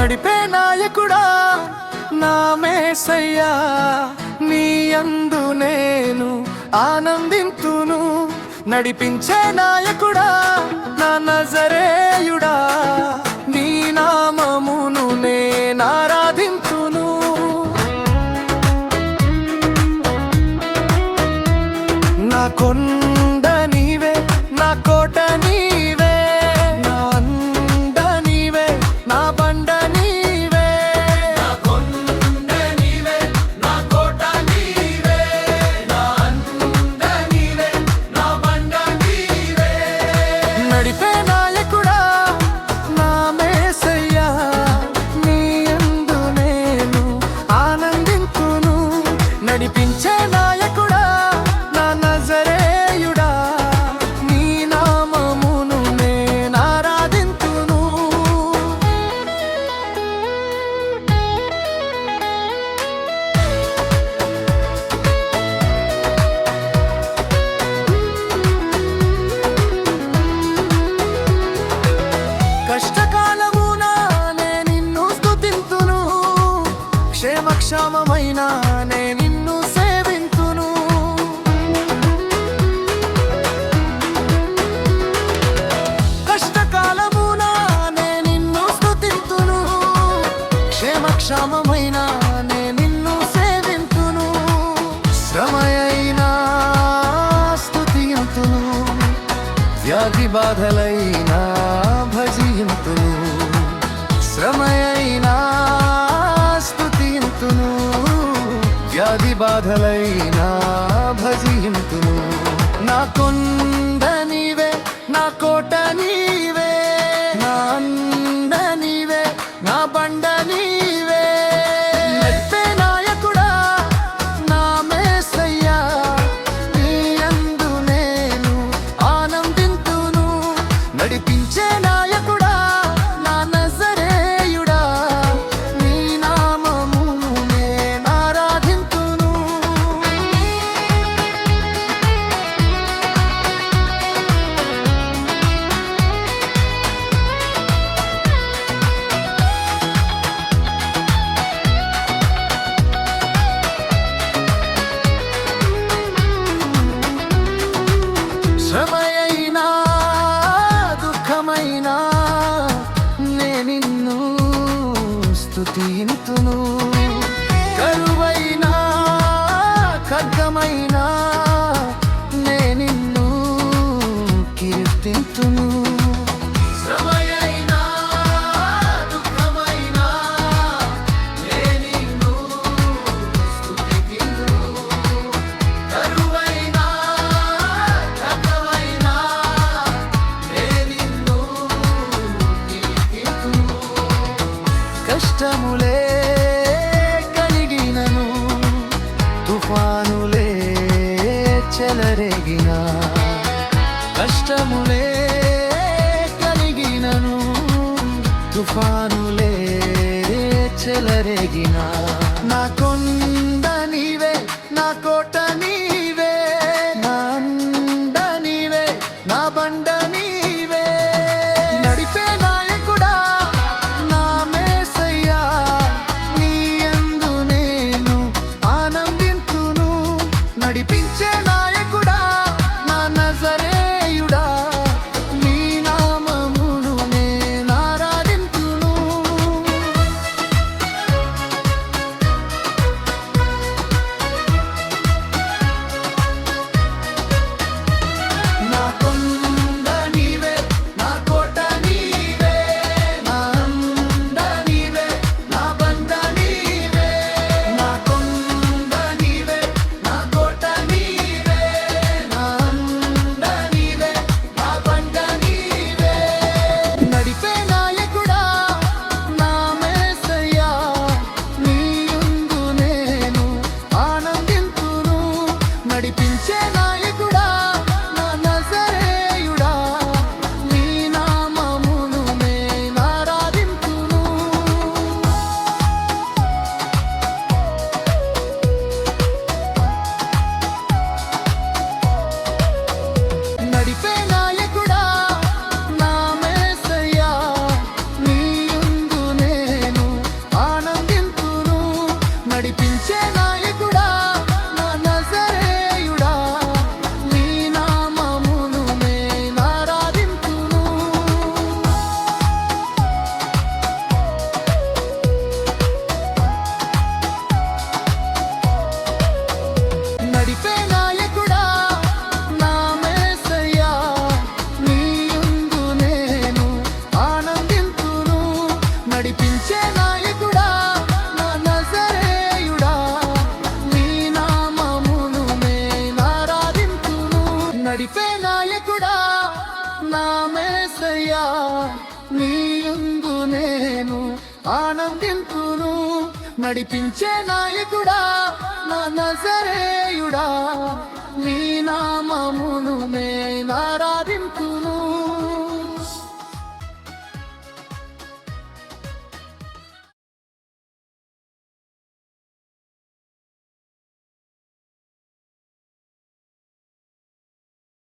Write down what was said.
నడిపే నాయకుడా నా యేసయ్యా, నీ యందు నేను ఆనందింతును. నడిపించే నాయకుడా నా నజరేయుడా, నీ నామమును నేను ఆరాధింతును. నా కొండ నీవే, నా కోట నీవే, నా అండ నీవే, నా బండ నీవే. నా కొండ నీవే, నా కోట నీవే, నా అండ నీవే, నా బండ నీవే. నడిపే నాయకుడా నా యేసయ్యా, నీ యందు నేను ఆనందింతును. నడిపించే నాయకుడా నా నజరేయుడా, నీ నామమును నేను ఆరాధింతును. కష్టకాలమున నేను నిన్ను స్తుతింతును, క్షేమక్షేమమైన నేను నిన్ను సేవింతును. కష్టకాలమున నేను నిన్ను స్తుతింతును, క్షేమక్షేమమైన నేను నిన్ను సేవింతును. శ్రమయైనా స్తుతింతును, వ్యాధి బాధలైనా భజింతును. శ్రమయైనా స్తుతింతును, వ్యాధి బాధలైనా భజింతును. నా కొండ నీవే, నా కోట నీవే, నా అండ నీవే, నా బండ నీవే. నడిపే నాయకుడా నా యేసయ్యా, నీ యందు నేను ఆనందింతును. నడిపించే నాయకుడా నా నజరేయుడా, నీ నామమును నేను ఆరాధింతును. శ్రమయైనా దుఃఖమైనా నే నిన్ను స్తుతింతును. కరువైనా ఖడ్గమైనా నే నిన్ను కీర్తింతును. శ్రమయైనా దుఃఖమైనా నే నిన్ను స్తుతింతును. కరువైనా ఖడ్గమైనా నే నిన్ను కీర్తింతును. కష్టములే కలిగినను, తుఫానులే చెలరేగిన. కష్టములే కలిగినను, తుఫానులే చెలరేగిన. నా కొండ నీవే, నా కోట నీవే, నా అండ నీవే, నా బండ నీవే. నడిపే నాయకుడా నా యేసయ్యా, నీ యందు నేను ఆనందింతును. నడిపించే నాయకుడా నా నజరేయుడా, నీ నామమును నేను ఆరాధింతును. నడిపించే నాయకుడా నా నజరేయుడా నీ నామమును నేనారాధింతును నడిపే నాయకుడా నా యేసయ్యా నీ యందు నేను ఆనందింతును నడిపించే నాయకుడా నా నజరేయుడా నీ నామమును నేనారాధింతును